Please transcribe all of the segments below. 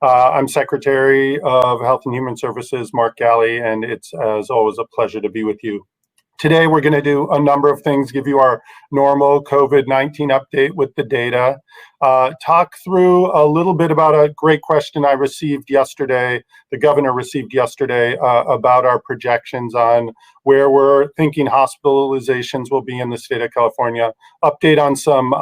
I'm Secretary of Health and Human Services, Mark Ghaly, and it's, as always, a pleasure to be with you. Today, we're going to do a number of things, give you our normal COVID-19 update with the data, talk through a little bit about a great question I received yesterday, the governor received yesterday, about our projections on where we're thinking hospitalizations will be in the state of California, update on some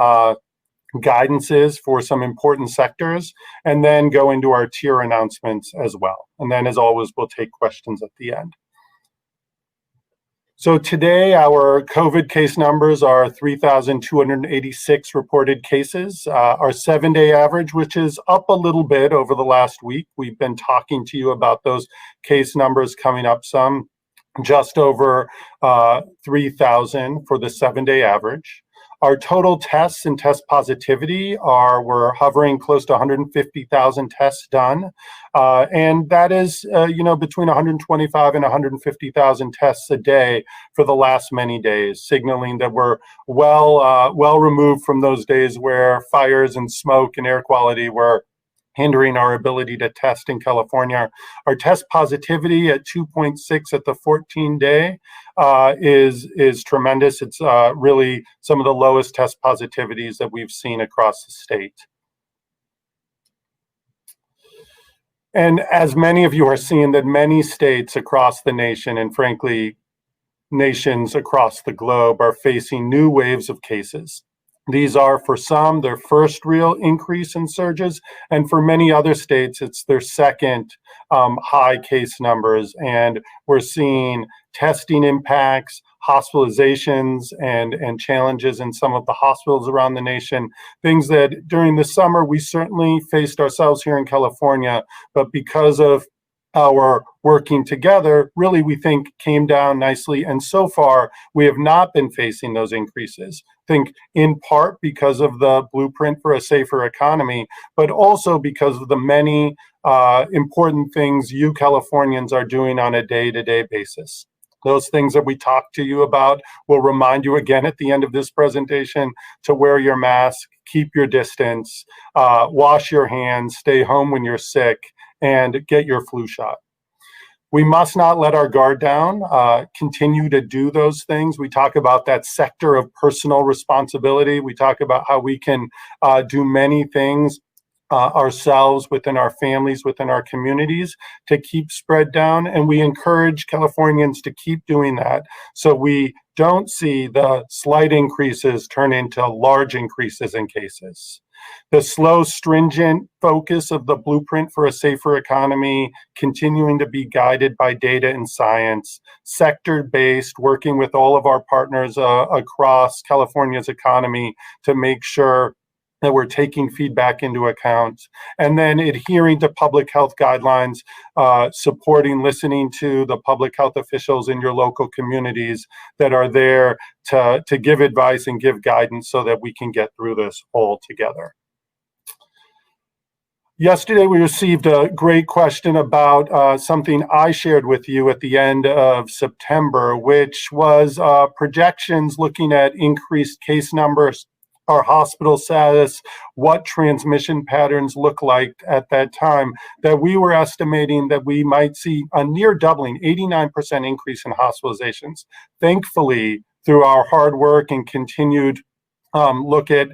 guidances for some important sectors, and then go into our tier announcements as well. And then, as always, we'll take questions at the end. So today, our COVID case numbers are 3,286 reported cases. Our 7-day average, which is up a little bit over the last week. We've been talking to you about those case numbers coming up some, just over 3,000 for the 7-day average. Our total tests and test positivity we're hovering close to 150,000 tests done. And that is, between 125 and 150,000 tests a day for the last many days, signaling that we're well removed from those days where fires and smoke and air quality were hindering our ability to test in California. Our test positivity at 2.6 at the 14-day is tremendous. It's really some of the lowest test positivities that we've seen across the state. And as many of you are seeing, that many states across the nation, and frankly, nations across the globe, are facing new waves of cases. These are, for some, their first real increase in surges, and for many other states, it's their second high case numbers. And we're seeing testing impacts, hospitalizations, and challenges in some of the hospitals around the nation, things that during the summer we certainly faced ourselves here in California, but because of our working together, really, we think came down nicely. And so far, we have not been facing those increases. I think in part because of the blueprint for a safer economy, but also because of the many important things you Californians are doing on a day-to-day basis. Those things that we talked to you about, we'll remind you again at the end of this presentation to wear your mask, keep your distance, wash your hands, stay home when you're sick, and get your flu shot. We must not let our guard down, continue to do those things. We talk about that sector of personal responsibility. We talk about how we can do many things ourselves, within our families, within our communities, to keep spread down. And we encourage Californians to keep doing that so we don't see the slight increases turn into large increases in cases. The slow, stringent focus of the blueprint for a safer economy, continuing to be guided by data and science, sector-based, working with all of our partners across California's economy to make sure that we're taking feedback into account, and then adhering to public health guidelines, supporting, listening to the public health officials in your local communities that are there to give advice and give guidance so that we can get through this all together. Yesterday, we received a great question about something I shared with you at the end of September, which was projections looking at increased case numbers, our hospital status, what transmission patterns look like at that time, that we were estimating that we might see a near doubling, 89% increase in hospitalizations. Thankfully, through our hard work and continued look at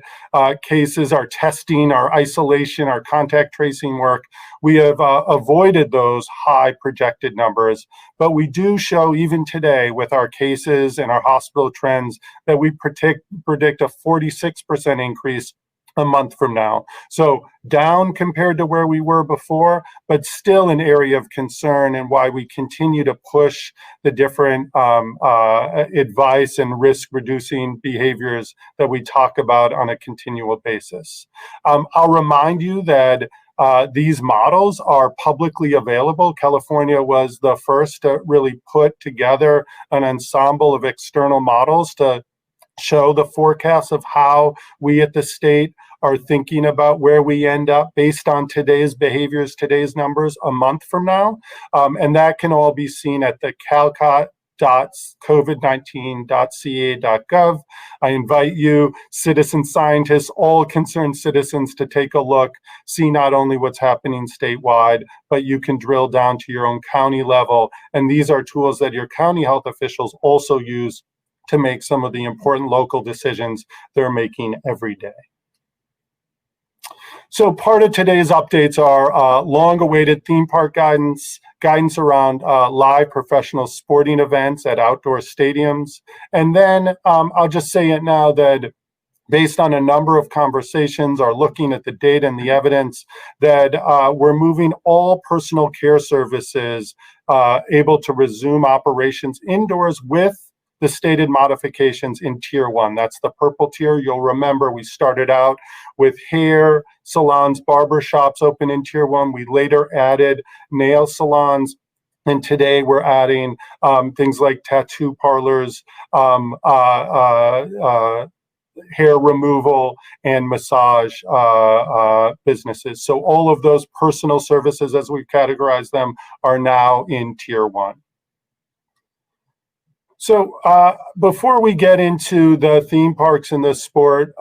cases, our testing, our isolation, our contact tracing work, we have avoided those high projected numbers. But we do show even today with our cases and our hospital trends that we predict a 46% increase a month from now. So down compared to where we were before, but still an area of concern, and why we continue to push the different advice and risk reducing behaviors that we talk about on a continual basis. I'll remind you that these models are publicly available. California was the first to really put together an ensemble of external models to show the forecast of how we at the state are thinking about where we end up based on today's behaviors, today's numbers a month from now. And that can all be seen at the www.covid19.ca.gov. I invite you, citizen scientists, all concerned citizens, to take a look, see not only what's happening statewide, but you can drill down to your own county level. And these are tools that your county health officials also use to make some of the important local decisions they're making every day. So part of today's updates are long-awaited theme park guidance around live professional sporting events at outdoor stadiums. And then I'll just say it now that based on a number of conversations or looking at the data and the evidence, that we're moving all personal care services able to resume operations indoors with the stated modifications in Tier 1. That's the purple tier. You'll remember we started out with hair salons, barber shops open in Tier 1. We later added nail salons. And today we're adding things like tattoo parlors, hair removal, and massage businesses. So all of those personal services, as we've categorized them, are now in Tier 1. So before we get into the theme parks and the sport,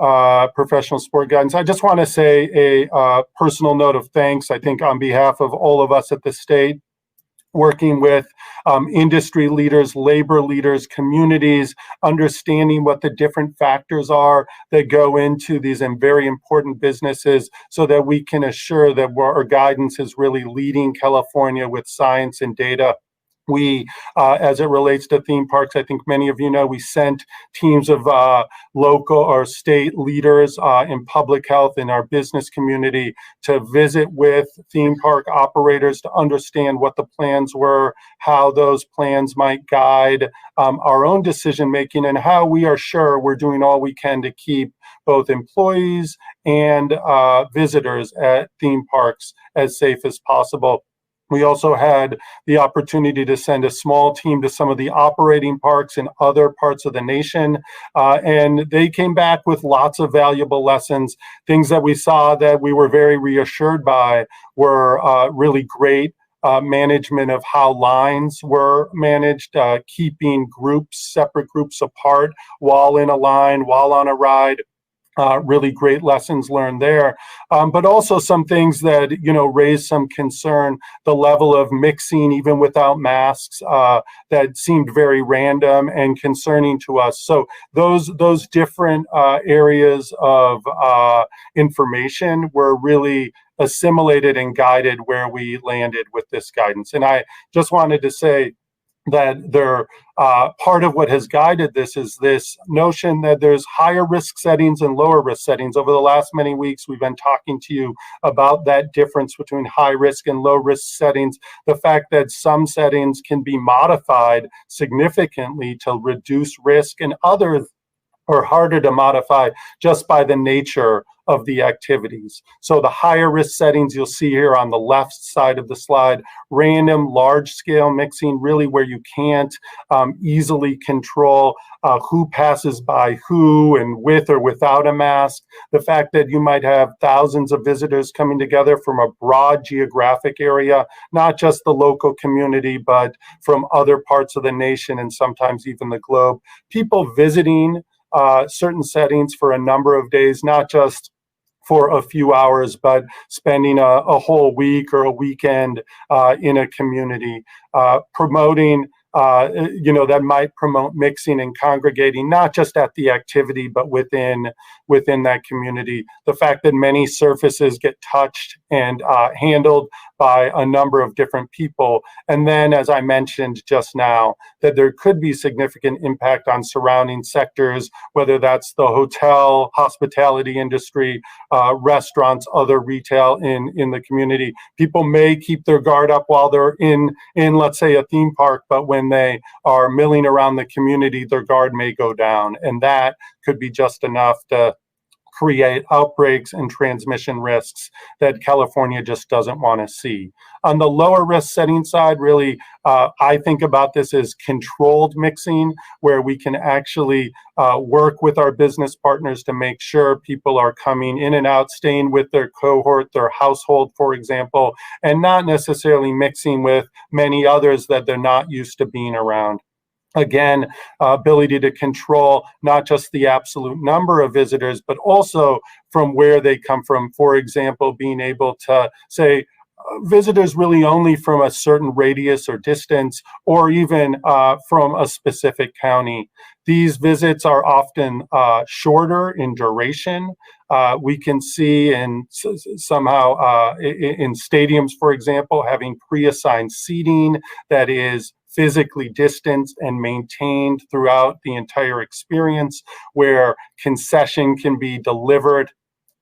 professional sport guidance, I just want to say a personal note of thanks, I think on behalf of all of us at the state, working with industry leaders, labor leaders, communities, understanding what the different factors are that go into these and very important businesses so that we can assure that our guidance is really leading California with science and data. We, as it relates to theme parks, I think many of you know, we sent teams of local or state leaders in public health in our business community to visit with theme park operators to understand what the plans were, how those plans might guide our own decision making, and how we are sure we're doing all we can to keep both employees and visitors at theme parks as safe as possible. We also had the opportunity to send a small team to some of the operating parks in other parts of the nation, and they came back with lots of valuable lessons. Things that we saw that we were very reassured by were really great management of how lines were managed, keeping separate groups apart while in a line, while on a ride. Really great lessons learned there, but also some things that raised some concern. The level of mixing, even without masks, that seemed very random and concerning to us. So those different areas of information were really assimilated and guided where we landed with this guidance. And I just wanted to say that part of what has guided this is this notion that there's higher risk settings and lower risk settings. Over the last many weeks, we've been talking to you about that difference between high risk and low risk settings, the fact that some settings can be modified significantly to reduce risk and others are harder to modify just by the nature of the activities. So the higher risk settings you'll see here on the left side of the slide, random large scale mixing, really where you can't easily control who passes by who and with or without a mask. The fact that you might have thousands of visitors coming together from a broad geographic area, not just the local community, but from other parts of the nation and sometimes even the globe. People visiting certain settings for a number of days, not just for a few hours, but spending a whole week or a weekend in a community, promoting, that might promote mixing and congregating, not just at the activity, but within that community. The fact that many surfaces get touched and handled by a number of different people. And then, as I mentioned just now, that there could be significant impact on surrounding sectors, whether that's the hotel, hospitality industry, restaurants, other retail in the community. People may keep their guard up while they're in, let's say, a theme park, but when they are milling around the community, their guard may go down. And that could be just enough to create outbreaks and transmission risks that California just doesn't want to see. On the lower risk setting side, really, I think about this as controlled mixing, where we can actually work with our business partners to make sure people are coming in and out, staying with their cohort, their household, for example, and not necessarily mixing with many others that they're not used to being around. Again, ability to control not just the absolute number of visitors, but also from where they come from. For example, being able to say, visitors really only from a certain radius or distance, or even from a specific county. These visits are often shorter in duration. We can see in somehow in stadiums, for example, having pre-assigned seating that is physically distanced and maintained throughout the entire experience, where concession can be delivered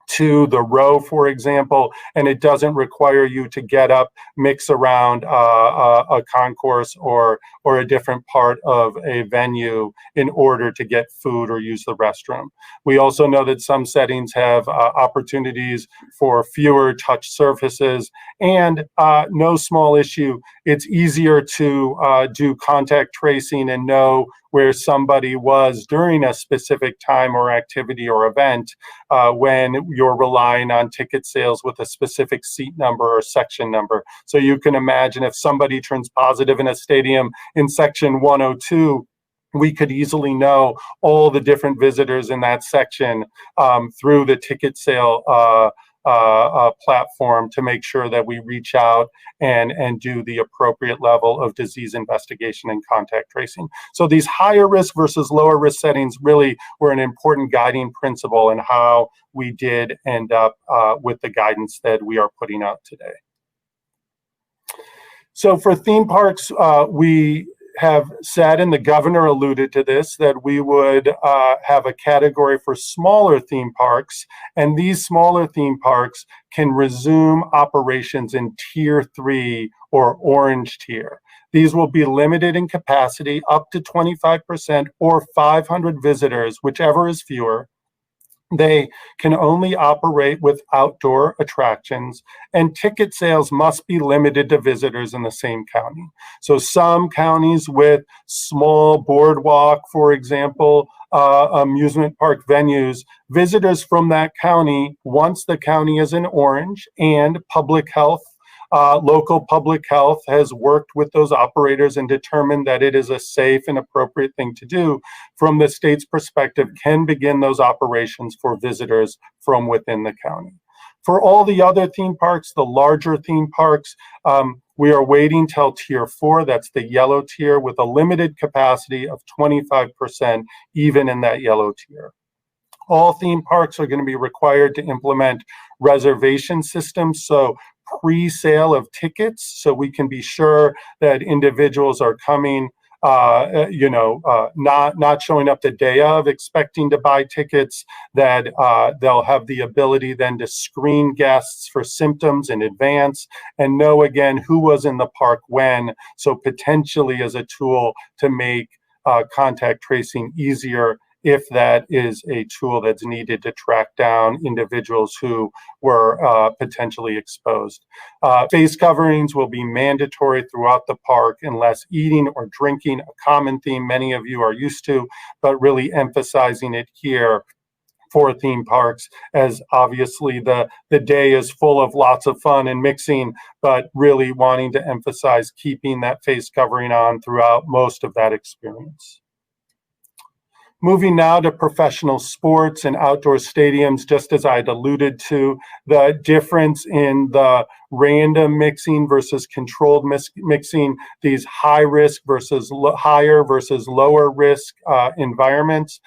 to the row, for example, and it doesn't require you to get up, mix around a concourse or a different part of a venue in order to get food or use the restroom. We also know that some settings have opportunities for fewer touch surfaces, and no small issue, it's easier to do contact tracing and know where somebody was during a specific time or activity or event when you're relying on ticket sales with a specific seat number or section number. So you can imagine if somebody turns positive in a stadium in section 102, we could easily know all the different visitors in that section through the ticket sale platform to make sure that we reach out and do the appropriate level of disease investigation and contact tracing. So these higher risk versus lower risk settings really were an important guiding principle in how we did end up with the guidance that we are putting out today. So for theme parks, we have said, and the governor alluded to this, that we would have a category for smaller theme parks, and these smaller theme parks can resume operations in Tier 3 or orange tier. These will be limited in capacity up to 25% or 500 visitors, whichever is fewer. They can only operate with outdoor attractions, and ticket sales must be limited to visitors in the same county. So some counties with small boardwalk, for example, amusement park venues, visitors from that county, once the county is in orange and public health, local public health has worked with those operators and determined that it is a safe and appropriate thing to do from the state's perspective, can begin those operations for visitors from within the county. For all the other theme parks, the larger theme parks, we are waiting till Tier 4, that's the yellow tier, with a limited capacity of 25%, even in that yellow tier. All theme parks are going to be required to implement reservation systems, so pre-sale of tickets, so we can be sure that individuals are coming, not showing up the day of expecting to buy tickets, that they'll have the ability then to screen guests for symptoms in advance and know again who was in the park when, so potentially as a tool to make contact tracing easier if that is a tool that's needed to track down individuals who were potentially exposed. Face coverings will be mandatory throughout the park unless eating or drinking, a common theme many of you are used to, but really emphasizing it here for theme parks, as obviously the day is full of lots of fun and mixing, but really wanting to emphasize keeping that face covering on throughout most of that experience. Moving now to professional sports and outdoor stadiums, just as I had alluded to, the difference in the random mixing versus controlled mixing, these high risk versus higher versus lower risk environments.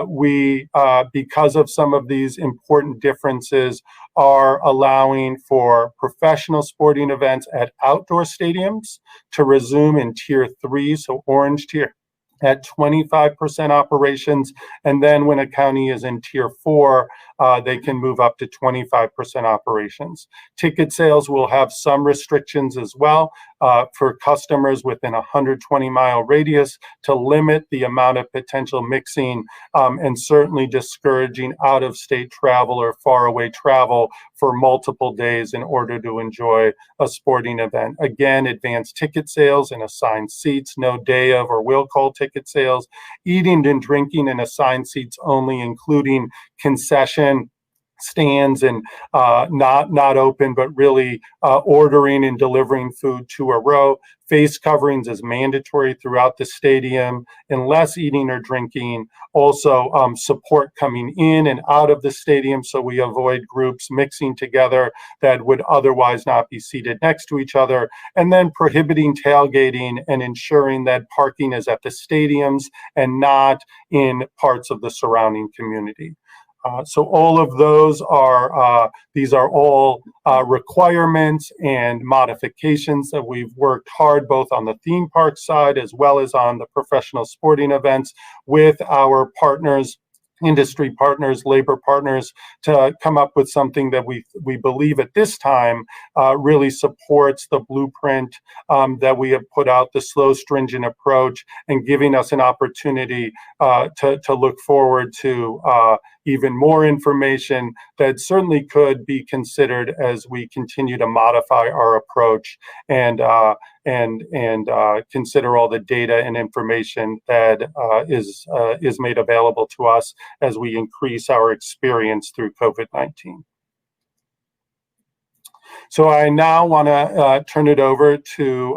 We, because of some of these important differences, are allowing for professional sporting events at outdoor stadiums to resume in Tier 3, so orange tier, at 25% operations, and then when a county is in Tier 4, they can move up to 25% operations. Ticket sales will have some restrictions as well for customers within a 120-mile radius to limit the amount of potential mixing and certainly discouraging out-of-state travel or far-away travel for multiple days in order to enjoy a sporting event. Again, advanced ticket sales and assigned seats, no day of or will call ticket sales, eating and drinking in assigned seats only, including concession stands and not open, but really ordering and delivering food to a row. Face coverings is mandatory throughout the stadium, unless eating or drinking. Also, support coming in and out of the stadium, so we avoid groups mixing together that would otherwise not be seated next to each other. And then prohibiting tailgating and ensuring that parking is at the stadiums and not in parts of the surrounding community. So all of those are, these are all requirements and modifications that we've worked hard both on the theme park side as well as on the professional sporting events with our partners, industry partners, labor partners, to come up with something that we believe at this time really supports the blueprint that we have put out, the slow, stringent approach, and giving us an opportunity to look forward to even more information that certainly could be considered as we continue to modify our approach and consider all the data and information that is made available to us as we increase our experience through COVID-19. So I now want to turn it over to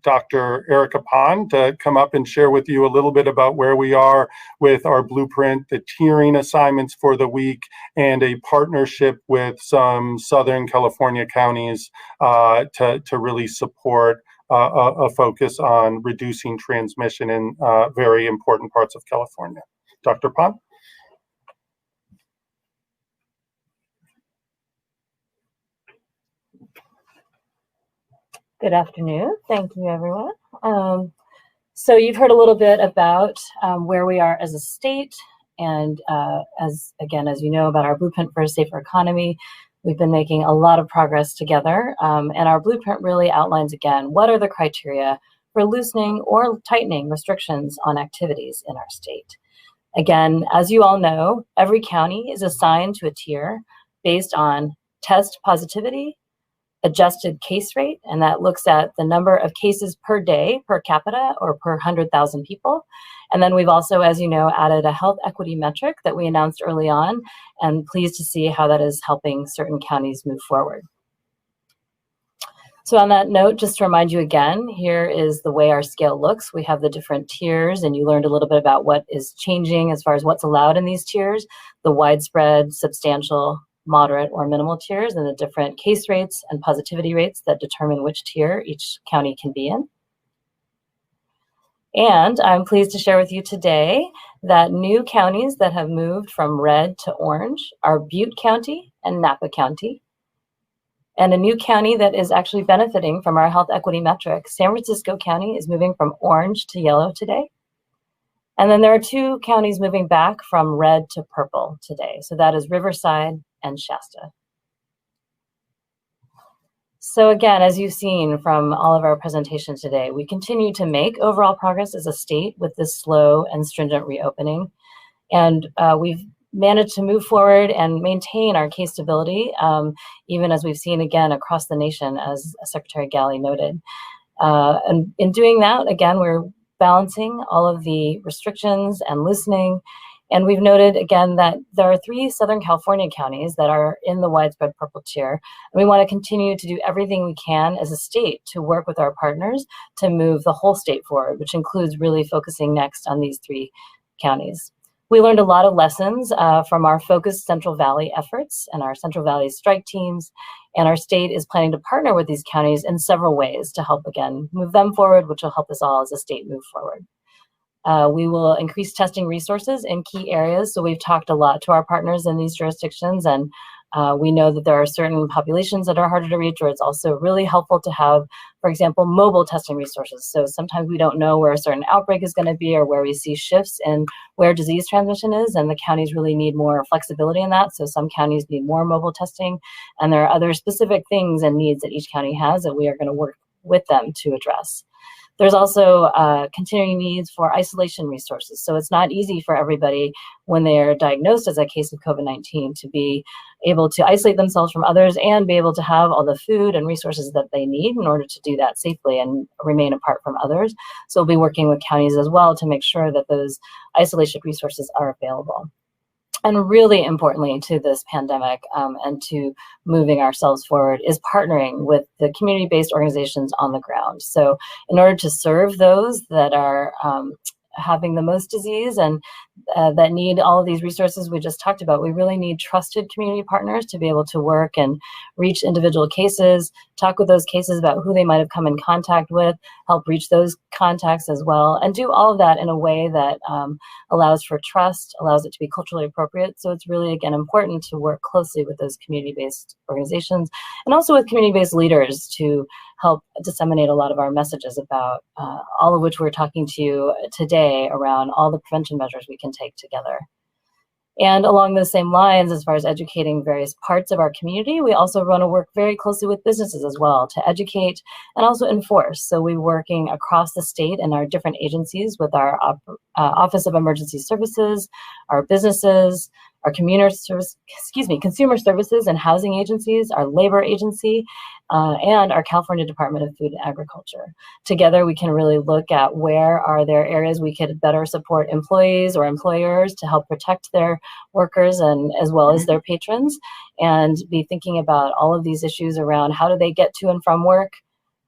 Dr. Erica Pond to come up and share with you a little bit about where we are with our blueprint, the tiering assignments for the week, and a partnership with some Southern California counties to really support a focus on reducing transmission in very important parts of California. Dr. Pond? Good afternoon. Thank you, everyone. So you've heard a little bit about where we are as a state, and as you know, about our blueprint for a safer economy. We've been making a lot of progress together, and our blueprint really outlines again what are the criteria for loosening or tightening restrictions on activities in our state. Again, as you all know, every county is assigned to a tier based on test positivity, adjusted case rate, and that looks at the number of cases per day per capita or per 100,000 people. And then we've also, as you know, added a health equity metric that we announced early on, and pleased to see how that is helping certain counties move forward. So on that note, just to remind you again, here is the way our scale looks. We have the different tiers, and you learned a little bit about what is changing as far as what's allowed in these tiers, the widespread, substantial, moderate, or minimal tiers, and the different case rates and positivity rates that determine which tier each county can be in. And I'm pleased to share with you today that new counties that have moved from red to orange are Butte County and Napa County. And a new county that is actually benefiting from our health equity metric, San Francisco County, is moving from orange to yellow today. And then there are two counties moving back from red to purple today. So that is Riverside and Shasta. So again, as you've seen from all of our presentations today, we continue to make overall progress as a state with this slow and stringent reopening. And we've managed to move forward and maintain our case stability, even as we've seen again across the nation, as Secretary Ghaly noted. And in doing that, again, we're balancing all of the restrictions and loosening. And we've noted again that there are 3 Southern California counties that are in the widespread purple tier. And we want to continue to do everything we can as a state to work with our partners to move the whole state forward, which includes really focusing next on these 3 counties. We learned a lot of lessons from our focused Central Valley efforts and our Central Valley strike teams. And our state is planning to partner with these counties in several ways to help, again, move them forward, which will help us all as a state move forward. We will increase testing resources in key areas. So we've talked a lot to our partners in these jurisdictions, and we know that there are certain populations that are harder to reach, or it's also really helpful to have, for example, mobile testing resources. So sometimes we don't know where a certain outbreak is going to be or where we see shifts in where disease transmission is, and the counties really need more flexibility in that. So some counties need more mobile testing, and there are other specific things and needs that each county has that we are going to work with them to address. There's also continuing needs for isolation resources. So it's not easy for everybody when they're diagnosed as a case of COVID-19 to be able to isolate themselves from others and be able to have all the food and resources that they need in order to do that safely and remain apart from others. So we'll be working with counties as well to make sure that those isolation resources are available. and really importantly to this pandemic and to moving ourselves forward is partnering with the community-based organizations on the ground. So in order to serve those that are having the most disease and that need all of these resources we just talked about, we really need trusted community partners to be able to work and reach individual cases, talk with those cases about who they might have come in contact with, help reach those contacts as well, and do all of that in a way that allows for trust, allows it to be culturally appropriate. So it's really, again, important to work closely with those community-based organizations and also with community-based leaders to help disseminate a lot of our messages about all of which we're talking to you today around all the prevention measures we can take together. And along those same lines, as far as educating various parts of our community, we also want to work very closely with businesses as well to educate and also enforce. So we're working across the state and our different agencies with our Office of Emergency Services, our businesses, our consumer services and housing agencies, our labor agency, and our California Department of Food and Agriculture. Together, we can really look at where are there areas we could better support employees or employers to help protect their workers and as well as their patrons, and be thinking about all of these issues around how do they get to and from work,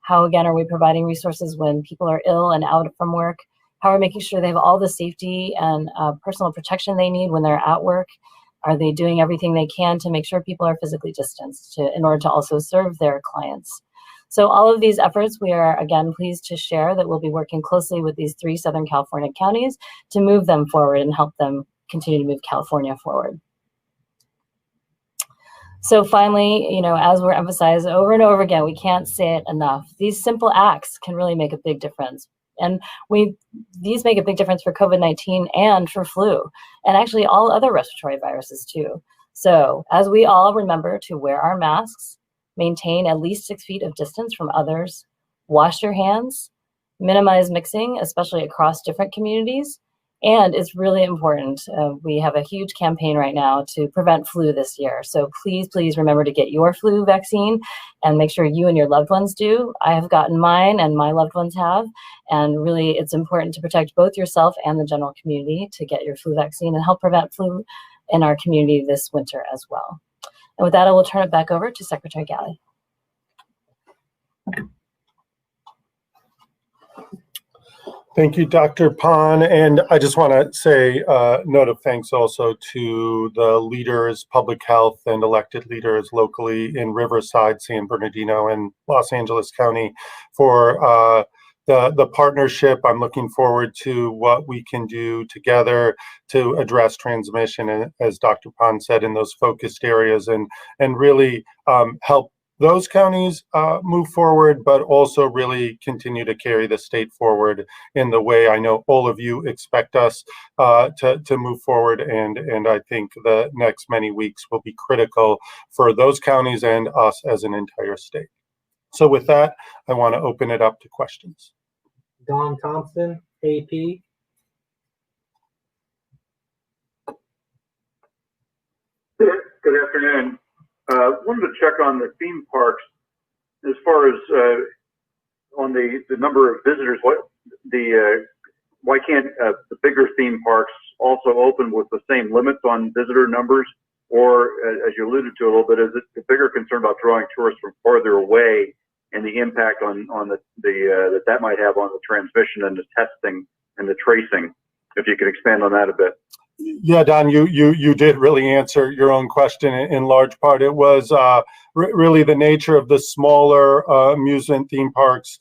how again are we providing resources when people are ill and out from work, how are we making sure they have all the safety and personal protection they need when they're at work. Are they doing everything they can to make sure people are physically distanced in order to also serve their clients? So all of these efforts, we are again pleased to share that we'll be working closely with these 3 Southern California counties to move them forward and help them continue to move California forward. So finally, as we're emphasized over and over again, we can't say it enough. These simple acts can really make a big difference. And these make a big difference for COVID-19 and for flu, and actually all other respiratory viruses too. So as we all remember to wear our masks, maintain at least 6 feet of distance from others, wash your hands, minimize mixing, especially across different communities. And it's really important. We have a huge campaign right now to prevent flu this year. So please, please remember to get your flu vaccine and make sure you and your loved ones do. I have gotten mine and my loved ones have. And really, it's important to protect both yourself and the general community to get your flu vaccine and help prevent flu in our community this winter as well. And with that, I will turn it back over to Secretary Ghaly. Thank you, Dr. Pan. And I just want to say a note of thanks also to the leaders, public health and elected leaders locally in Riverside, San Bernardino, and Los Angeles County for the partnership. I'm looking forward to what we can do together to address transmission, and as Dr. Pan said, in those focused areas and really help those counties move forward, but also really continue to carry the state forward in the way I know all of you expect us to move forward. And I think the next many weeks will be critical for those counties and us as an entire state. So with that, I want to open it up to questions. Don Thompson, AP. Good afternoon. Wanted to check on the theme parks as far as on the number of visitors. Why can't the bigger theme parks also open with the same limits on visitor numbers? Or as you alluded to a little bit, is it the bigger concern about drawing tourists from farther away and the impact on that might have on the transmission and the testing and the tracing? If you could expand on that a bit. Yeah, Don, you did really answer your own question in large part. It was really the nature of the smaller amusement theme parks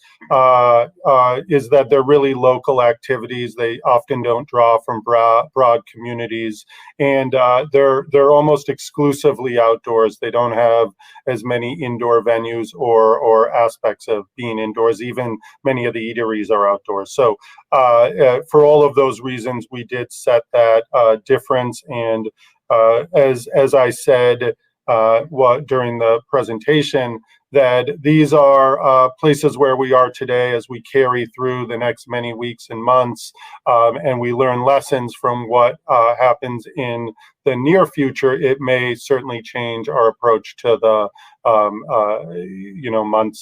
is that they're really local activities. They often don't draw from broad communities, and they're almost exclusively outdoors. They don't have as many indoor venues or aspects of being indoors. Even many of the eateries are outdoors. So for all of those reasons, we did set that difference. And as I said during the presentation, that these are places where we are today as we carry through the next many weeks and months, and we learn lessons from what happens in the near future. It may certainly change our approach to the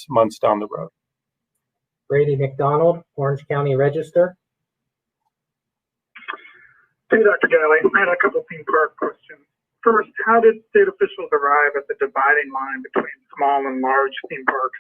months down the road. Brady McDonald, Orange County Register. Hey, Dr. Ghaly. I had a couple theme park questions. First, how did state officials arrive at the dividing line between small and large theme parks?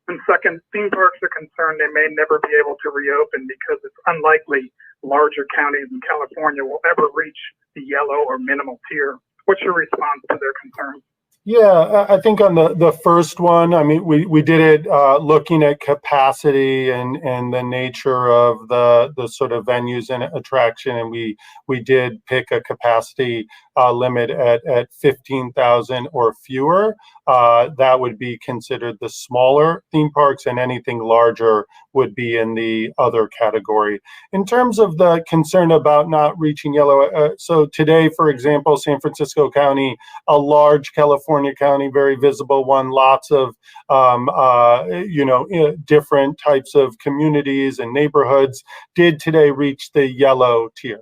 And second, theme parks are concerned they may never be able to reopen because it's unlikely larger counties in California will ever reach the yellow or minimal tier. What's your response to their concerns? Yeah, I think on the first one, I mean, we did it looking at capacity and the nature of the sort of venues and attraction, and we did pick a capacity limit at 15,000 or fewer. That would be considered the smaller theme parks, and anything larger would be in the other category. In terms of the concern about not reaching yellow, so today, for example, San Francisco County, a large California county, very visible one, lots of different types of communities and neighborhoods did today reach the yellow tier.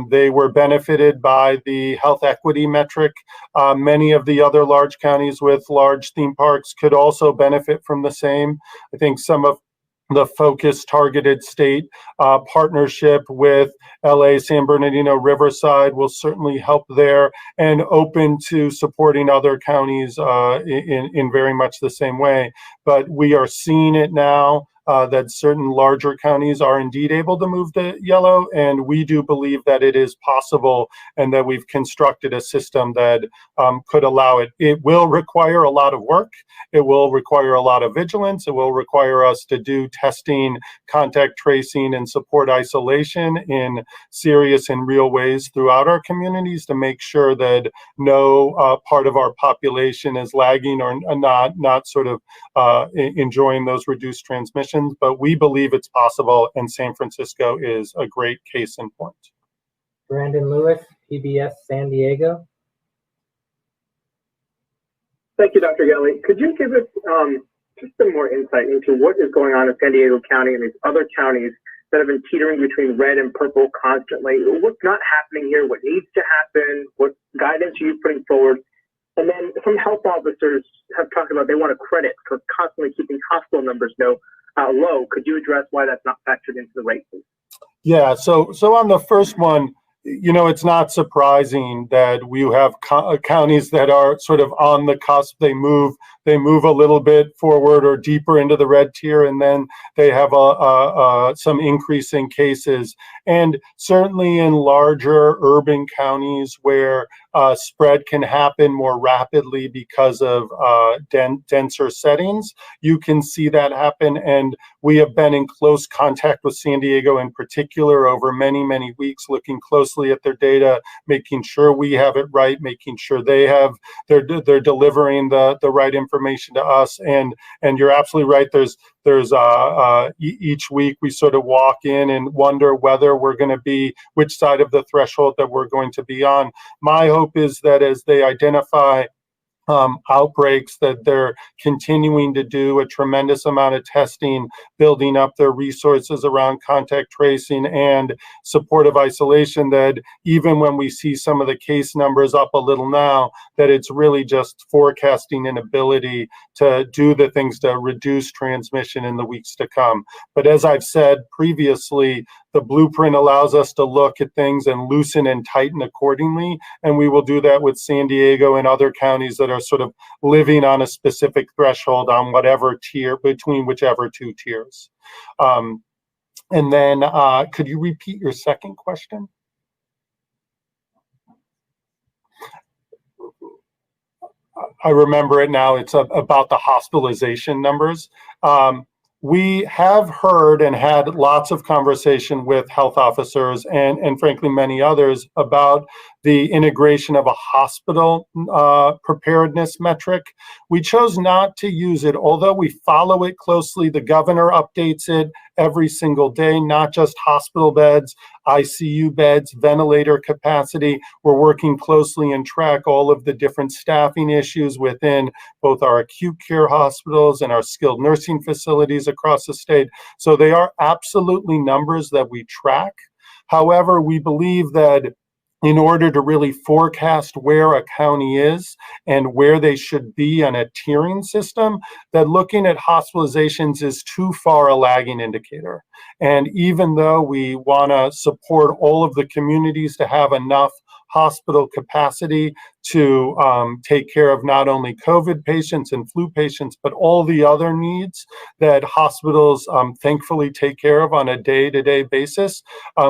They were benefited by the health equity metric. Many of the other large counties with large theme parks could also benefit from the same. I think some of the focused targeted state partnership with LA, San Bernardino, Riverside will certainly help there, and open to supporting other counties in very much the same way. But we are seeing it now that certain larger counties are indeed able to move to yellow, and we do believe that it is possible and that we've constructed a system that could allow it. It will require a lot of work. It will require a lot of vigilance. It will require us to do testing, contact tracing, and support isolation in serious and real ways throughout our communities to make sure that no part of our population is lagging or not sort of enjoying those reduced transmissions. But we believe it's possible, and San Francisco is a great case in point. Brandon Lewis, PBS San Diego. Thank you, Dr. Ghaly. Could you give us just some more insight into what is going on in San Diego County and these other counties that have been teetering between red and purple constantly? What's not happening here? What needs to happen? What guidance are you putting forward? And then some health officers have talked about they want a credit for constantly keeping hospital numbers low. Could you address why that's not factored into the rate, please? Yeah, so on the first one, it's not surprising that we have counties that are sort of on the cusp. They move a little bit forward or deeper into the red tier, and then they have some increase in cases. And certainly in larger urban counties where spread can happen more rapidly because of denser settings, you can see that happen. And we have been in close contact with San Diego in particular over many, many weeks, looking closely at their data, making sure we have it right, making sure they're delivering the right information to us. And you're absolutely right. There's each week we sort of walk in and wonder whether we're going to be, which side of the threshold that we're going to be on. My hope is that as they identify outbreaks, that they're continuing to do a tremendous amount of testing, building up their resources around contact tracing and supportive isolation, that even when we see some of the case numbers up a little now, that it's really just forecasting an ability to do the things to reduce transmission in the weeks to come. But as I've said previously, the blueprint allows us to look at things and loosen and tighten accordingly, and we will do that with San Diego and other counties that are sort of living on a specific threshold on whatever tier, between whichever two tiers. And then could you repeat your second question? I remember it now. It's about the hospitalization numbers. We have heard and had lots of conversation with health officers and frankly many others about the integration of a hospital preparedness metric. We chose not to use it, although we follow it closely. The governor updates it every single day, not just hospital beds, ICU beds, ventilator capacity. We're working closely and track all of the different staffing issues within both our acute care hospitals and our skilled nursing facilities across the state. So they are absolutely numbers that we track. However, we believe that in order to really forecast where a county is and where they should be on a tiering system, that looking at hospitalizations is too far a lagging indicator. And even though we want to support all of the communities to have enough hospital capacity to take care of not only COVID patients and flu patients, but all the other needs that hospitals thankfully take care of on a day-to-day basis,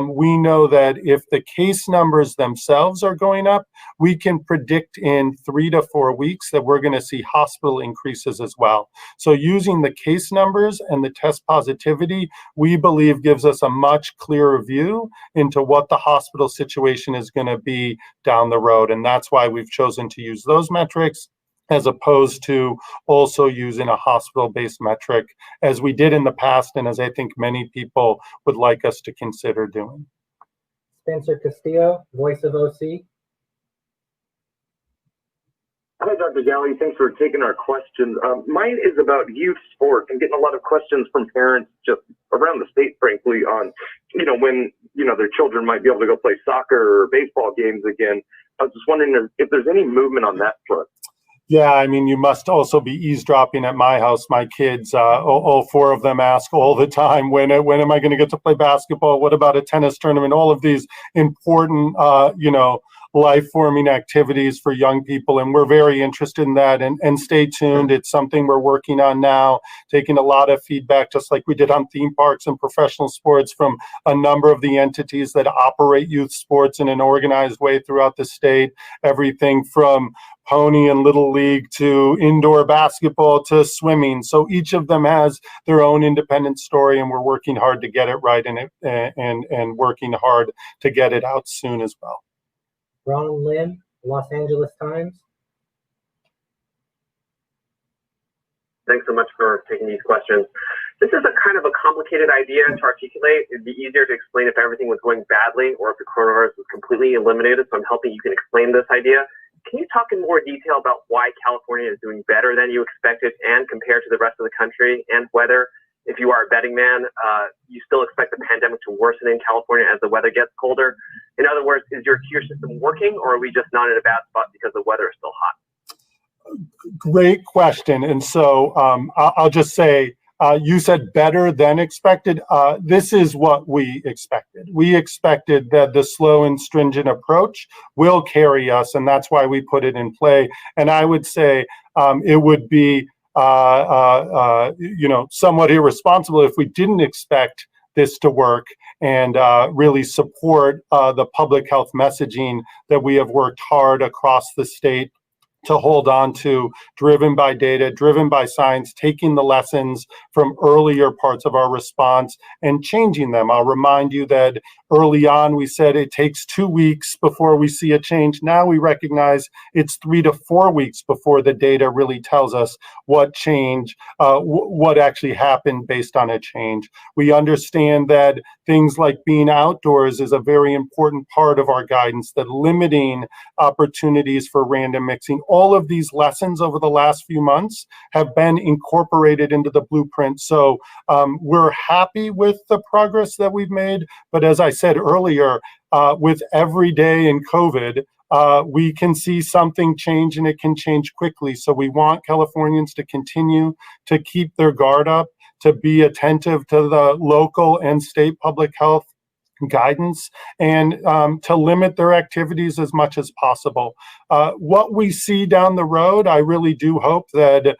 we know that if the case numbers themselves are going up, we can predict in 3 to 4 weeks that we're going to see hospital increases as well. So using the case numbers and the test positivity, we believe gives us a much clearer view into what the hospital situation is going to be down the road. And that's why we've chosen to use those metrics as opposed to also using a hospital-based metric as we did in the past and as I think many people would like us to consider doing. Spencer Castillo, Voice of OC. Hi, Dr. Ghaly. Thanks for taking our questions. Mine is about youth sport. I'm getting a lot of questions from parents just around the state, frankly, on, when, their children might be able to go play soccer or baseball games again. I was just wondering if there's any movement on that front. Yeah, I mean, you must also be eavesdropping at my house. My kids, all 4 of them ask all the time, when am I going to get to play basketball? What about a tennis tournament? All of these important, life-forming activities for young people, and we're very interested in that. And stay tuned. It's something we're working on now, taking a lot of feedback, just like we did on theme parks and professional sports, from a number of the entities that operate youth sports in an organized way throughout the state. Everything from Pony and Little League to indoor basketball to swimming. So each of them has their own independent story, and we're working hard to get it right and working hard to get it out soon as well. Ron Lim, Los Angeles Times. Thanks so much for taking these questions. This is a kind of a complicated idea to articulate. It'd be easier to explain if everything was going badly or if the coronavirus was completely eliminated. So I'm hoping you can explain this idea. Can you talk in more detail about why California is doing better than you expected and compared to the rest of the country, and whether, if you are a betting man, you still expect the pandemic to worsen in California as the weather gets colder? In other words, is your tier system working, or are we just not in a bad spot because the weather is still hot? Great question. And so I'll just say, you said better than expected. This is what we expected. We expected that the slow and stringent approach will carry us, and that's why we put it in play. And I would say it would be somewhat irresponsible if we didn't expect this to work and really support the public health messaging that we have worked hard across the state to hold on to, driven by data, driven by science, taking the lessons from earlier parts of our response and changing them. I'll remind you that early on we said it takes 2 weeks before we see a change. Now we recognize it's 3 to 4 weeks before the data really tells us what change, what actually happened based on a change. We understand that things like being outdoors is a very important part of our guidance, that limiting opportunities for random mixing. All of these lessons over the last few months have been incorporated into the blueprint. So we're happy with the progress that we've made. But as I said earlier, with every day in COVID, we can see something change, and it can change quickly. So we want Californians to continue to keep their guard up, to be attentive to the local and state public health guidance, and to limit their activities as much as possible. What we see down the road, I really do hope that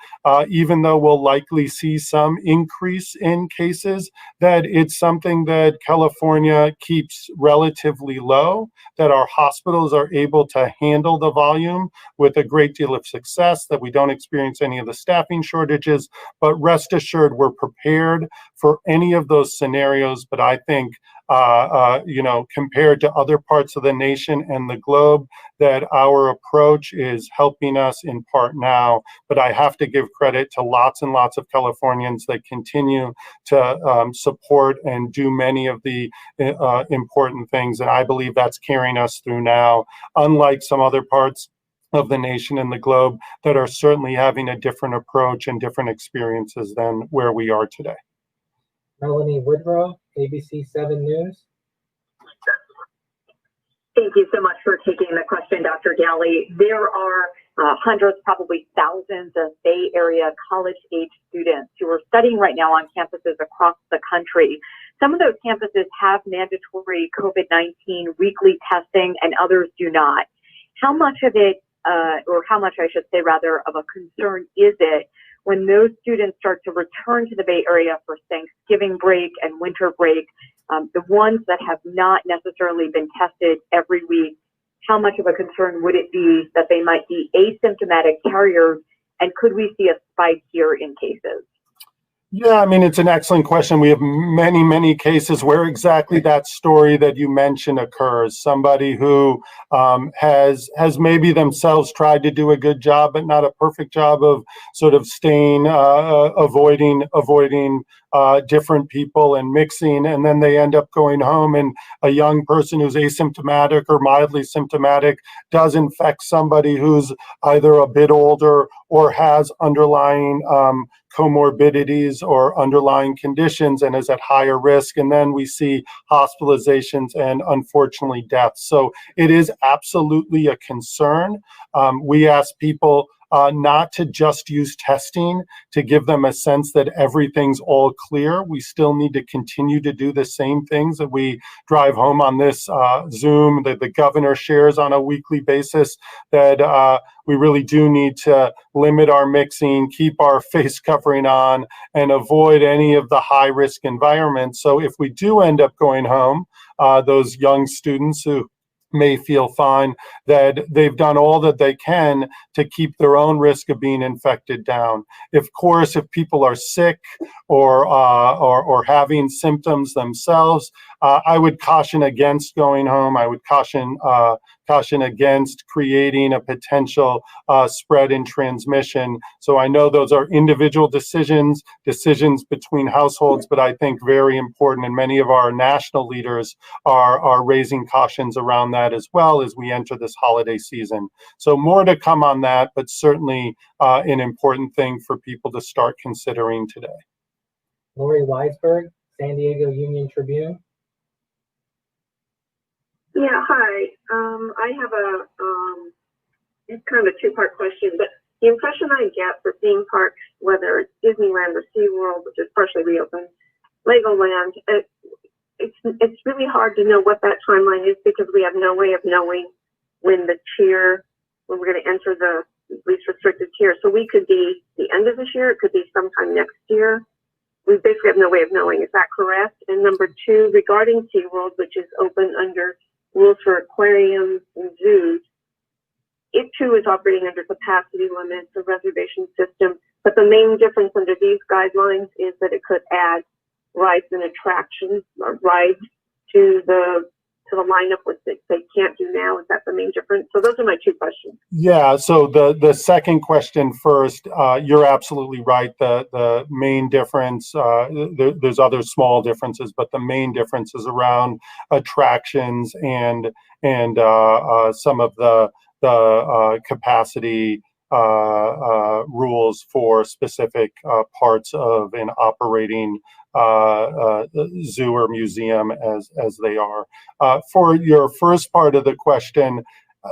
even though we'll likely see some increase in cases, that it's something that California keeps relatively low, that our hospitals are able to handle the volume with a great deal of success, that we don't experience any of the staffing shortages. But rest assured, we're prepared for any of those scenarios. But I think compared to other parts of the nation and the globe, that our approach is helping us in part now. But I have to give credit to lots and lots of Californians that continue to support and do many of the important things. And I believe that's carrying us through now, unlike some other parts of the nation and the globe that are certainly having a different approach and different experiences than where we are today. Melanie Woodrow, ABC 7 News. Thank you so much for taking the question, Dr. Ghaly. There are hundreds, probably thousands of Bay Area college-age students who are studying right now on campuses across the country. Some of those campuses have mandatory COVID-19 weekly testing and others do not. How much of it, or how much I should say rather, of a concern is it when those students start to return to the Bay Area for Thanksgiving break and winter break, the ones that have not necessarily been tested every week? How much of a concern would it be that they might be asymptomatic carriers, and could we see a spike here in cases? Yeah, I mean, it's an excellent question. We have many, many cases where exactly that story that you mentioned occurs. Somebody who has maybe themselves tried to do a good job, but not a perfect job of sort of staying, avoiding different people and mixing, and then they end up going home, and a young person who's asymptomatic or mildly symptomatic does infect somebody who's either a bit older or has underlying comorbidities or underlying conditions and is at higher risk. And then we see hospitalizations and unfortunately deaths. So it is absolutely a concern. We ask people not to just use testing to give them a sense that everything's all clear. We still need to continue to do the same things that we drive home on this Zoom that the governor shares on a weekly basis, that we really do need to limit our mixing, keep our face covering on, and avoid any of the high risk environments. So if we do end up going home, those young students who may feel fine, that they've done all that they can to keep their own risk of being infected down. Of course, if people are sick or having symptoms themselves, I would caution against going home. I would caution against creating a potential spread in transmission. So I know those are individual decisions between households, but I think very important, and many of our national leaders are raising cautions around that as well as we enter this holiday season. So more to come on that, but certainly an important thing for people to start considering today. Lori Weisberg, San Diego Union Tribune. Yeah, hi. I have it's kind of a two-part question, but the impression I get for theme parks, whether it's Disneyland or SeaWorld, which is partially reopened, Legoland, it's really hard to know what that timeline is because we have no way of knowing when we're going to enter the least restricted tier. So we could be the end of this year, it could be sometime next year. We basically have no way of knowing. Is that correct? And number two, regarding SeaWorld, which is open under rules for aquariums and zoos, it too is operating under capacity limits, a reservation system. But the main difference under these guidelines is that it could add rides and attractions, or rides to the lineup, which they can't do now. Is that the main difference? So those are my two questions. Yeah, so the second question first, you're absolutely right. The main difference, there's other small differences, but the main difference is around attractions and some of the capacity rules for specific parts of an operating zoo or museum as they are. For your first part of the question,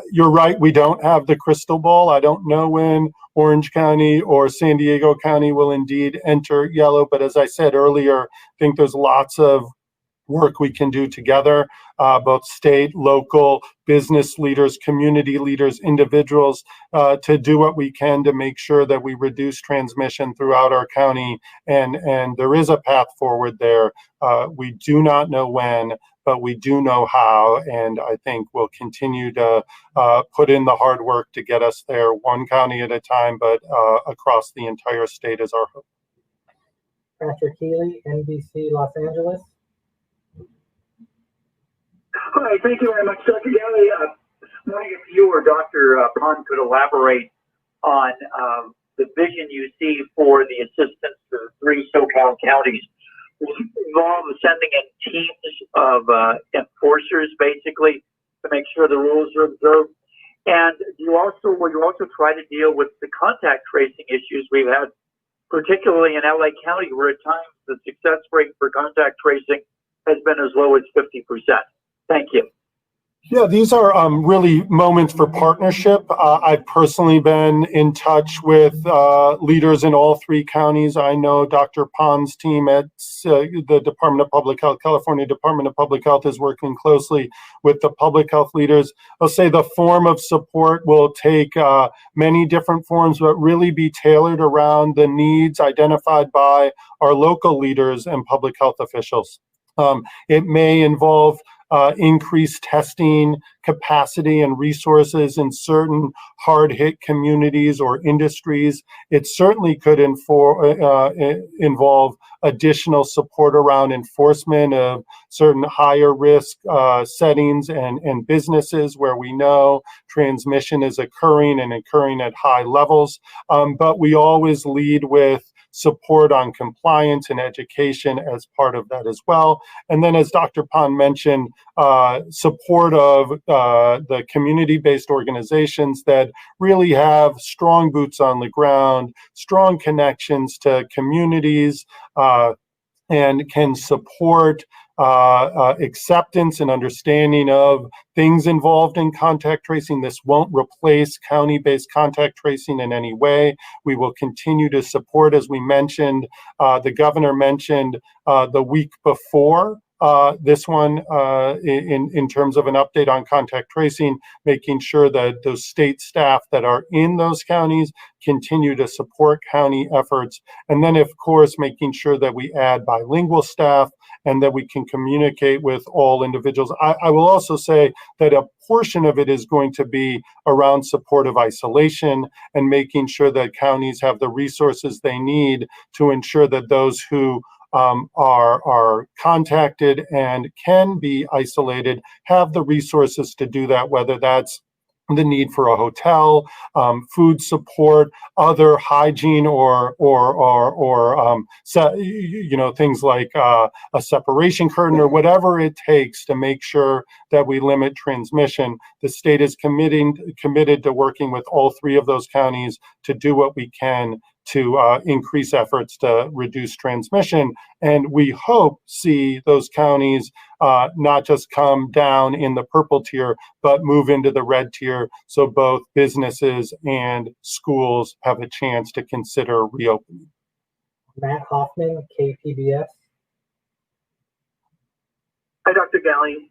you're right, we don't have the crystal ball. I don't know when Orange County or San Diego County will indeed enter yellow, but as I said earlier, I think there's lots of work we can do together, both state, local, business leaders, community leaders, individuals, to do what we can to make sure that we reduce transmission throughout our county. And there is a path forward there. We do not know when, but we do know how. And I think we'll continue to put in the hard work to get us there, one county at a time, but across the entire state is our hope. Patrick Healy, NBC Los Angeles. Hi, thank you very much, Dr. Ghaly. Wondering if you or Dr. Pond could elaborate on the vision you see for the assistance to the 3 SoCal counties. Will it involve sending in teams of enforcers, basically, to make sure the rules are observed? And will you also try to deal with the contact tracing issues we've had, particularly in LA County, where at times the success rate for contact tracing has been as low as 50%? Thank you. Yeah, these are really moments for partnership. I've personally been in touch with leaders in all three counties. I know Dr. Pond's team at the Department of Public Health, California Department of Public Health, is working closely with the public health leaders. I'll say the form of support will take many different forms, but really be tailored around the needs identified by our local leaders and public health officials. It may involve increased testing capacity and resources in certain hard-hit communities or industries. It certainly could involve additional support around enforcement of certain higher risk settings and businesses where we know transmission is occurring and occurring at high levels. But we always lead with support on compliance and education as part of that as well. And then, as Dr. Pond mentioned, support of the community-based organizations that really have strong boots on the ground, strong connections to communities, and can support acceptance and understanding of things involved in contact tracing. This won't replace county-based contact tracing in any way. We will continue to support, as we mentioned, the governor mentioned the week before this one in terms of an update on contact tracing, making sure that those state staff that are in those counties continue to support county efforts. And then, of course, making sure that we add bilingual staff and that we can communicate with all individuals. I will also say that a portion of it is going to be around supportive isolation and making sure that counties have the resources they need to ensure that those who are contacted and can be isolated have the resources to do that, whether that's the need for a hotel, food support, other hygiene, or things like a separation curtain or whatever it takes to make sure that we limit transmission. The state is committed to working with all three of those counties to do what we can to increase efforts to reduce transmission. And we hope see those counties not just come down in the purple tier, but move into the red tier so both businesses and schools have a chance to consider reopening. Matt Hoffman, KPBS. Hi, Dr. Ghaly.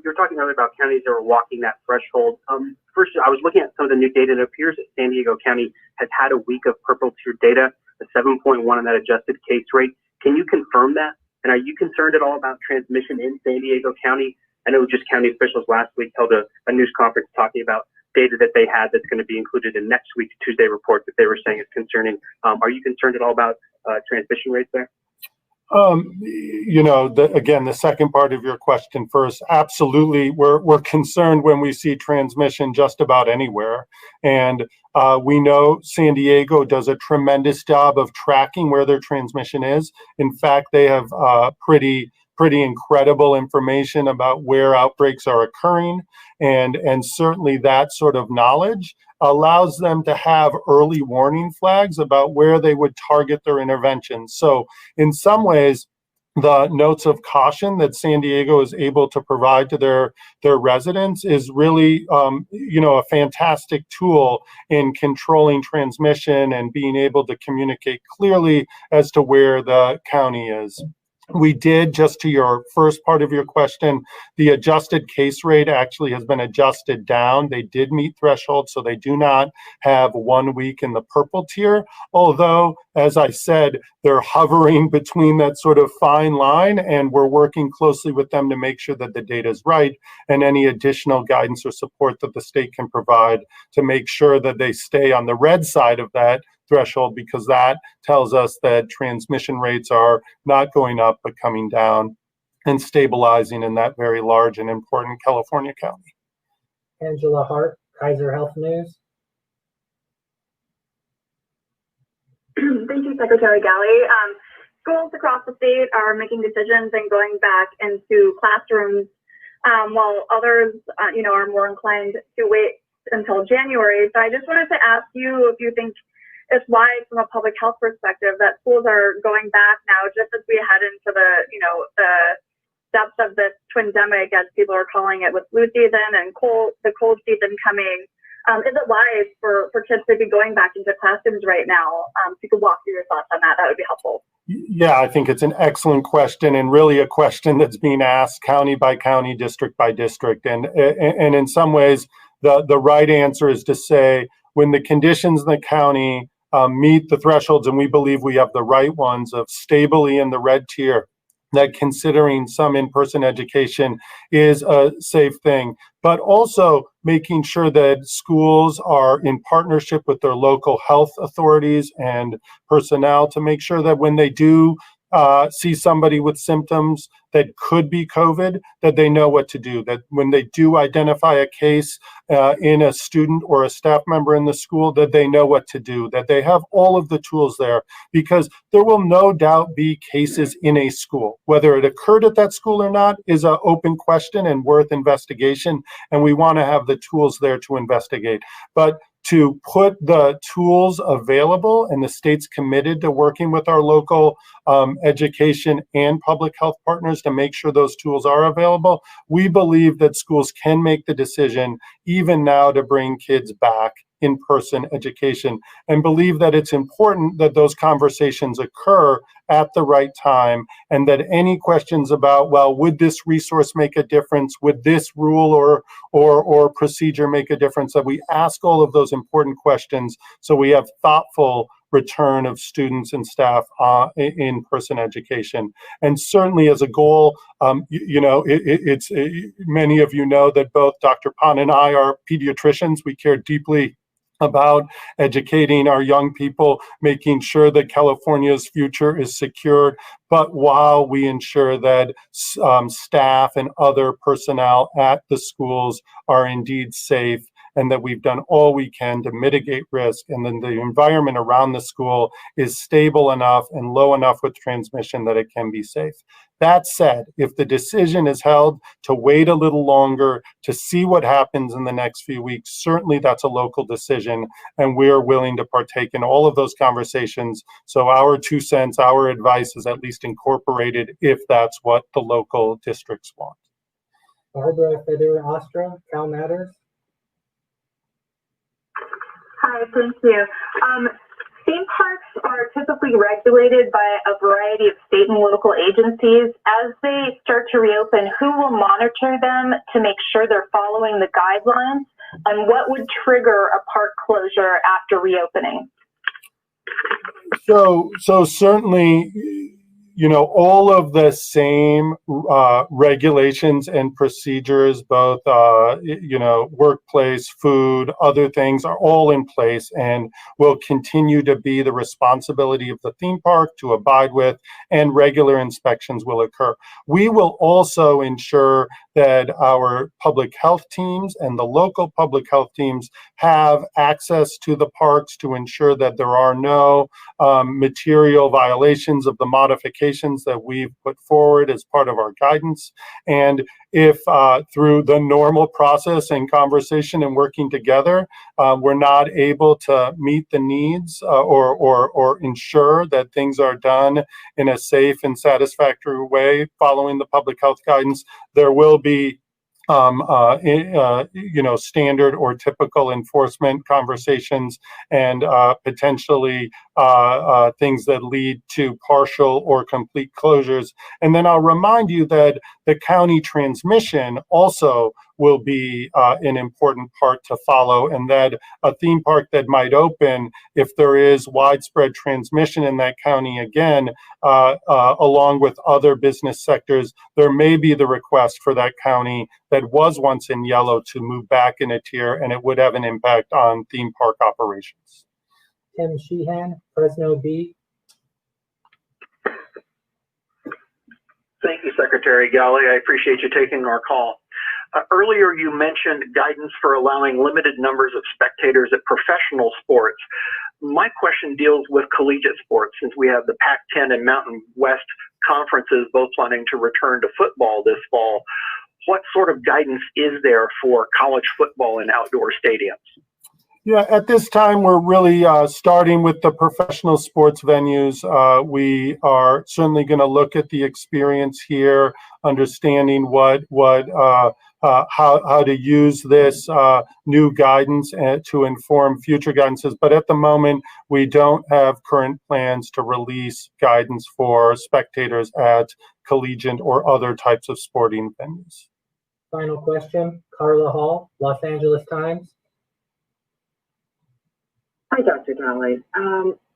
You're talking earlier about counties that are walking that threshold. First, I was looking at some of the new data, and it appears that San Diego County has had a week of purple tier data, a 7.1 on that adjusted case rate. Can you confirm that? And are you concerned at all about transmission in San Diego County? I know just county officials last week held a news conference talking about data that they had that's going to be included in next week's Tuesday report that they were saying is concerning. Are you concerned at all about transmission rates there? Again, the second part of your question first, absolutely. We're concerned when we see transmission just about anywhere. And we know San Diego does a tremendous job of tracking where their transmission is. In fact, they have pretty incredible information about where outbreaks are occurring. And certainly that sort of knowledge allows them to have early warning flags about where they would target their interventions. So in some ways, the notes of caution that San Diego is able to provide to their residents is really, a fantastic tool in controlling transmission and being able to communicate clearly as to where the county is. We did, just to your first part of your question, the adjusted case rate actually has been adjusted down. They did meet thresholds, so they do not have 1 week in the purple tier. Although, as I said, they're hovering between that sort of fine line, and we're working closely with them to make sure that the data is right and any additional guidance or support that the state can provide to make sure that they stay on the red side of that threshold, because that tells us that transmission rates are not going up but coming down and stabilizing in that very large and important California county. Angela Hart, Kaiser Health News. Thank you, Secretary Ghaly. Schools across the state are making decisions and going back into classrooms, while others, are more inclined to wait until January. So I just wanted to ask you if you think it's wise from a public health perspective that schools are going back now, just as we head into the depths of this twindemic, as people are calling it, with flu season and the cold season coming, is it wise for kids to be going back into classrooms right now? If you could walk through your thoughts on that, that would be helpful. Yeah, I think it's an excellent question, and really a question that's being asked county by county, district by district. And in some ways, the right answer is to say, when the conditions in the county meet the thresholds, and we believe we have the right ones of stably in the red tier, that considering some in-person education is a safe thing, but also making sure that schools are in partnership with their local health authorities and personnel to make sure that when they do see somebody with symptoms that could be COVID, that they know what to do, that when they do identify a case in a student or a staff member in the school, that they know what to do, that they have all of the tools there, because there will no doubt be cases in a school. Whether it occurred at that school or not is an open question and worth investigation, and we want to have the tools there to investigate. But to put the tools available, and the state's committed to working with our local education and public health partners to make sure those tools are available, we believe that schools can make the decision even now to bring kids back in-person education, and believe that it's important that those conversations occur at the right time, and that any questions about, well, would this resource make a difference? Would this rule or procedure make a difference? That we ask all of those important questions so we have thoughtful return of students and staff in-person education. And certainly as a goal, it's many of you know that both Dr. Pan and I are pediatricians. We care deeply about educating our young people, making sure that California's future is secured, but while we ensure that staff and other personnel at the schools are indeed safe, and that we've done all we can to mitigate risk, and then the environment around the school is stable enough and low enough with transmission that it can be safe. That said, if the decision is held to wait a little longer to see what happens in the next few weeks, certainly that's a local decision, and we're willing to partake in all of those conversations. So our 2 cents, our advice is at least incorporated if that's what the local districts want. Barbara Feder-Ostra, Cal Matters. Hi, thank you. Theme parks are typically regulated by a variety of state and local agencies. As they start to reopen, who will monitor them to make sure they're following the guidelines? And what would trigger a park closure after reopening? So certainly, all of the same regulations and procedures, both, workplace, food, other things are all in place and will continue to be the responsibility of the theme park to abide with, and regular inspections will occur. We will also ensure that our public health teams and the local public health teams have access to the parks to ensure that there are no material violations of the modifications that we've put forward as part of our guidance. And if through the normal process and conversation and working together, we're not able to meet the needs or ensure that things are done in a safe and satisfactory way following the public health guidance, there will be standard or typical enforcement conversations, and potentially things that lead to partial or complete closures. And then I'll remind you that the county transmission also will be an important part to follow, and that a theme park that might open, if there is widespread transmission in that county again, along with other business sectors, there may be the request for that county that was once in yellow to move back in a tier, and it would have an impact on theme park operations. Tim Sheehan, Fresno B. Thank you, Secretary Ghaly. I appreciate you taking our call. Earlier, you mentioned guidance for allowing limited numbers of spectators at professional sports. My question deals with collegiate sports, since we have the Pac-10 and Mountain West conferences both planning to return to football this fall. What sort of guidance is there for college football in outdoor stadiums? Yeah, at this time, we're really starting with the professional sports venues. We are certainly going to look at the experience here, understanding how to use this new guidance to inform future guidances. But at the moment, we don't have current plans to release guidance for spectators at collegiate or other types of sporting venues. Final question, Carla Hall, Los Angeles Times. Hi, Dr. Ghaly.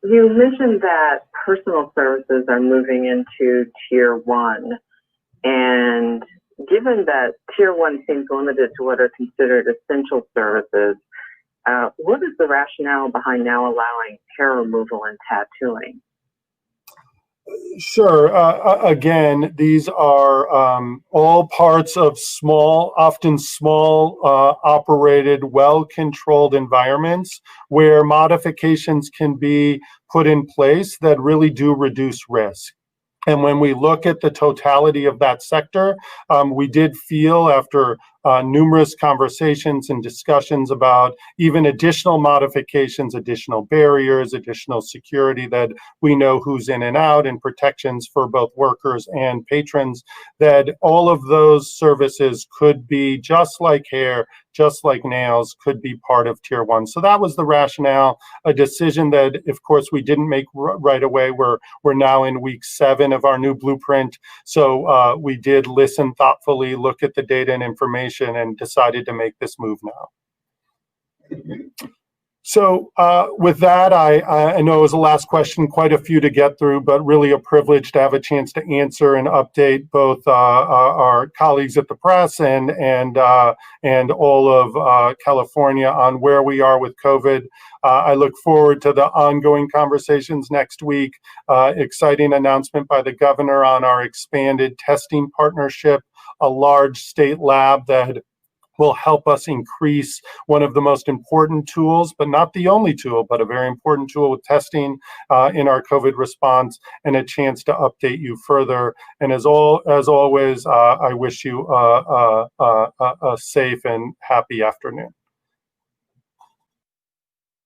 You mentioned that personal services are moving into Tier 1. And given that Tier 1 seems limited to what are considered essential services, what is the rationale behind now allowing hair removal and tattooing? Sure. Again, these are all parts of often small, operated, well-controlled environments where modifications can be put in place that really do reduce risk. And when we look at the totality of that sector, we did feel after numerous conversations and discussions about even additional modifications, additional barriers, additional security that we know who's in and out, and protections for both workers and patrons, that all of those services could be just like hair, just like nails, could be part of Tier 1. So that was the rationale, a decision that, of course, we didn't make right away. We're now in week 7 of our new blueprint. So we did listen thoughtfully, look at the data and information, and decided to make this move now. So with that, I know it was the last question, quite a few to get through, but really a privilege to have a chance to answer and update both our colleagues at the press and all of California on where we are with COVID. I look forward to the ongoing conversations next week. Exciting announcement by the governor on our expanded testing partnership, a large state lab that will help us increase one of the most important tools, but not the only tool, but a very important tool with testing in our COVID response, and a chance to update you further. And as always, I wish you a safe and happy afternoon.